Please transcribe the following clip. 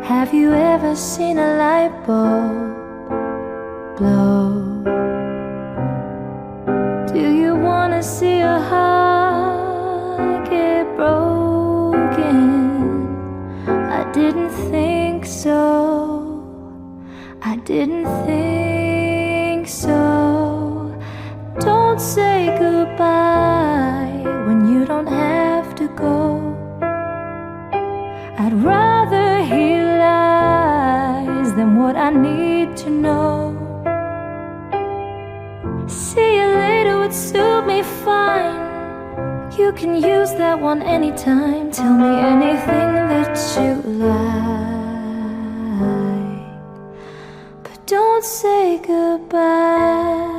Have you ever seen a light bulb blow? Do you wanna see a heart get broken? I didn't think so. I didn't think so. Don't say goodbye when you don't have to go. I'd rather hear lies than what I need to know. See you later would suit me fine. You can use that one anytime. Tell me anything that you like, but don't say goodbye.